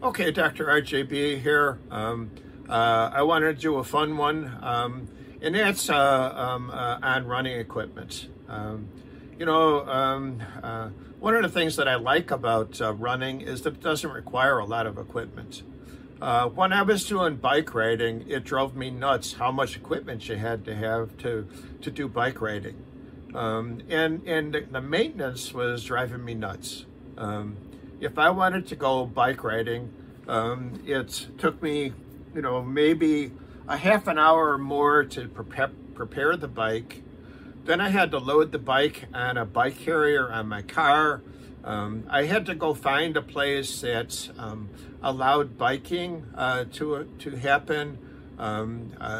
Okay, Dr. RJB here. I wanted to do a fun one, and that's on running equipment. One of the things that I like about running is that it doesn't require a lot of equipment. When I was doing bike riding, it drove me nuts how much equipment you had to have to do bike riding. And the maintenance was driving me nuts. If I wanted to go bike riding, it took me, maybe a half an hour or more to prepare the bike. Then I had to load the bike on a bike carrier on my car. I had to go find a place that allowed biking to happen. It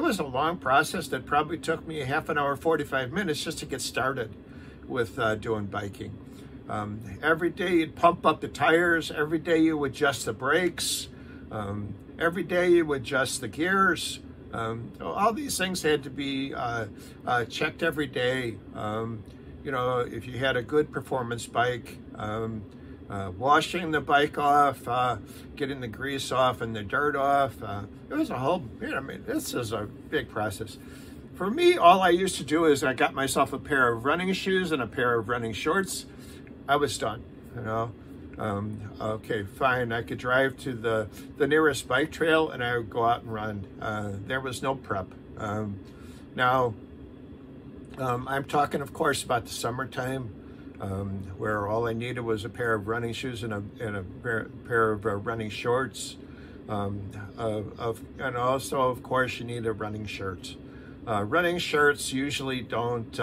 was a long process that probably took me a half an hour, 45 minutes just to get started with doing biking. Every day you'd pump up the tires, every day you would adjust the brakes, every day you would adjust the gears. All these things had to be checked every day. If you had a good performance bike, washing the bike off, getting the grease off and the dirt off. It was a whole, this is a big process. For me, all I used to do is I got myself a pair of running shoes and a pair of running shorts. I was done, Okay, fine. I could drive to the nearest bike trail and I would go out and run. There was no prep. Now, I'm talking, of course, about the summertime, where all I needed was a pair of running shoes and a pair of running shorts. And also, of course, you need a running shirt. Running shirts usually don't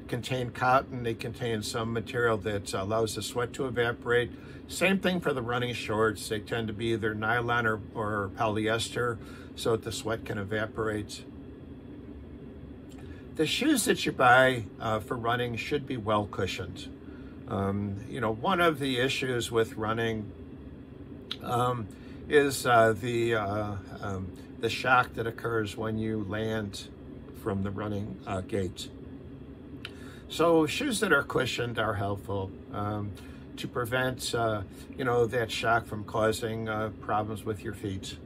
contain cotton. They contain some material that allows the sweat to evaporate. Same thing for the running shorts. They tend to be either nylon or polyester so that the sweat can evaporate. The shoes that you buy for running should be well cushioned. One of the issues with running is the shock that occurs when you land from the running gait. So shoes that are cushioned are helpful to prevent, that shock from causing problems with your feet.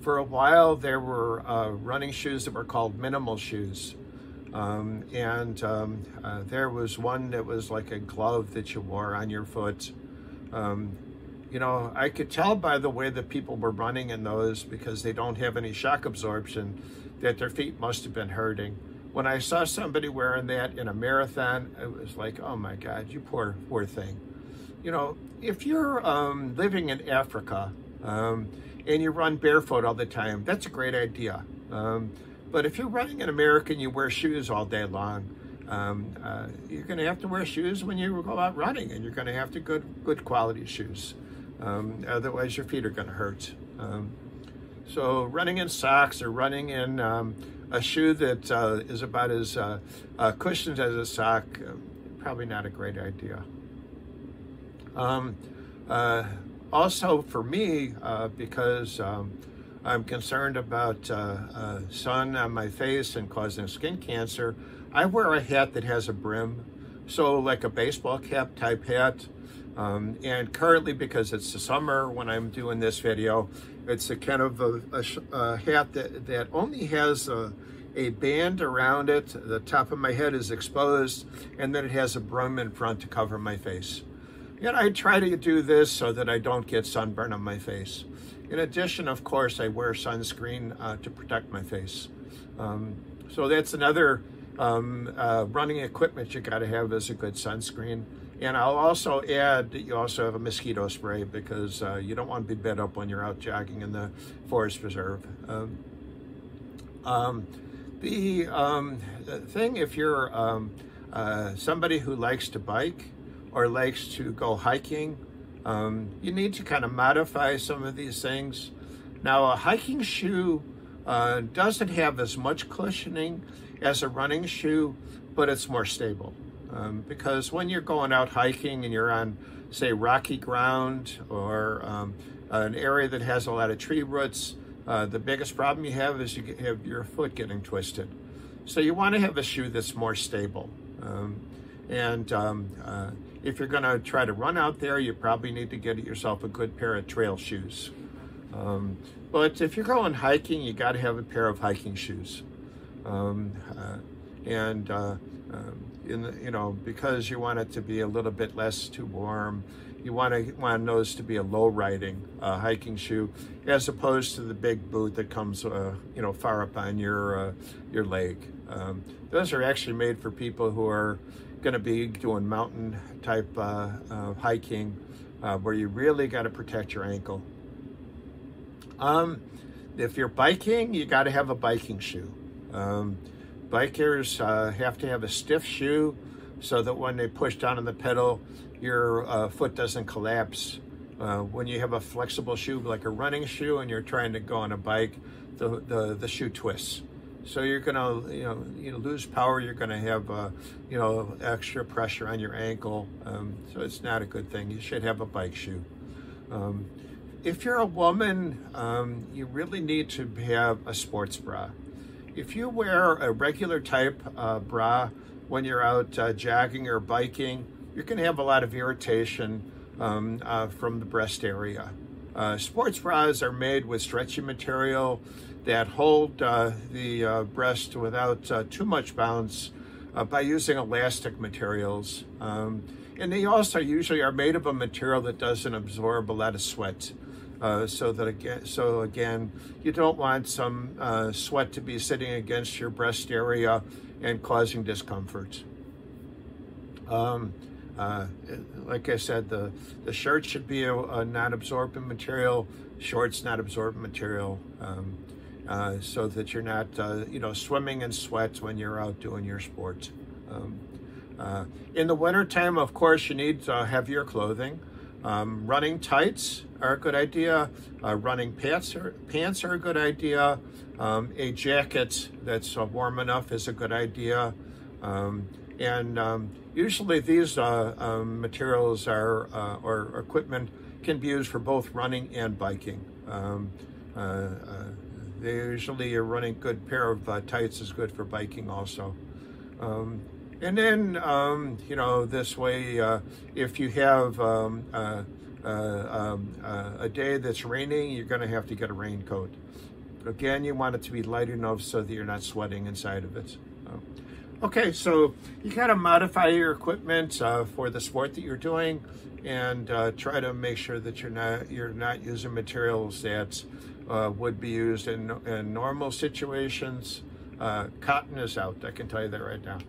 For a while, there were running shoes that were called minimal shoes. There was one that was like a glove that you wore on your foot. I could tell by the way that people were running in those, because they don't have any shock absorption, that their feet must have been hurting. When I saw somebody wearing that in a marathon, it was like, oh my God, you poor thing. If you're living in Africa and you run barefoot all the time, that's a great idea. But if you're running in America and you wear shoes all day long, you're going to have to wear shoes when you go out running, and you're going to have to good quality shoes. Otherwise, your feet are going to hurt. So running in socks or running in a shoe that is about as cushioned as a sock, probably not a great idea. Also for me, because I'm concerned about sun on my face and causing skin cancer, I wear a hat that has a brim, so like a baseball cap type hat. And currently, because it's the summer when I'm doing this video, it's a kind of a hat that only has a band around it. The top of my head is exposed, and then it has a brim in front to cover my face. And I try to do this so that I don't get sunburn on my face. In addition, of course, I wear sunscreen to protect my face. So that's another running equipment you got to have, is a good sunscreen. And I'll also add that you also have a mosquito spray, because you don't want to be bed up when you're out jogging in the forest preserve. The thing, if you're somebody who likes to bike or likes to go hiking, you need to kind of modify some of these things. Now, a hiking shoe doesn't have as much cushioning as a running shoe, but it's more stable. Because when you're going out hiking and you're on, say, rocky ground or an area that has a lot of tree roots, the biggest problem you have is you have your foot getting twisted. So you want to have a shoe that's more stable. if you're going to try to run out there, you probably need to get yourself a good pair of trail shoes. But if you're going hiking, you got to have a pair of hiking shoes. Because you want it to be a little bit less too warm, you want those to be a low riding hiking shoe, as opposed to the big boot that comes far up on your leg. Those are actually made for people who are going to be doing mountain type hiking, where you really got to protect your ankle. If you're biking, you got to have a biking shoe. Bikers have to have a stiff shoe so that when they push down on the pedal, your foot doesn't collapse. When you have a flexible shoe like a running shoe and you're trying to go on a bike, the shoe twists. So you're gonna lose power. You're gonna have extra pressure on your ankle. So it's not a good thing. You should have a bike shoe. If you're a woman, you really need to have a sports bra. If you wear a regular type bra when you're out jogging or biking, you're going to have a lot of irritation from the breast area. Sports bras are made with stretchy material that hold the breast without too much bounce by using elastic materials. And they also usually are made of a material that doesn't absorb a lot of sweat. So again, you don't want some sweat to be sitting against your breast area and causing discomfort. Like I said, the shirt should be a non-absorbent material, shorts non-absorbent material, so that you're not swimming in sweat when you're out doing your sports. In the wintertime, of course, you need heavier clothing. Running tights are a good idea. Running pants are a good idea. A jacket that's warm enough is a good idea. Usually these materials or equipment can be used for both running and biking. Usually a running good pair of tights is good for biking also. And then, this way, if you have a day that's raining, you're going to have to get a raincoat. Again, you want it to be light enough so that you're not sweating inside of it. Okay, so you got to modify your equipment for the sport that you're doing, and try to make sure that you're not using materials that would be used in normal situations. Cotton is out, I can tell you that right now.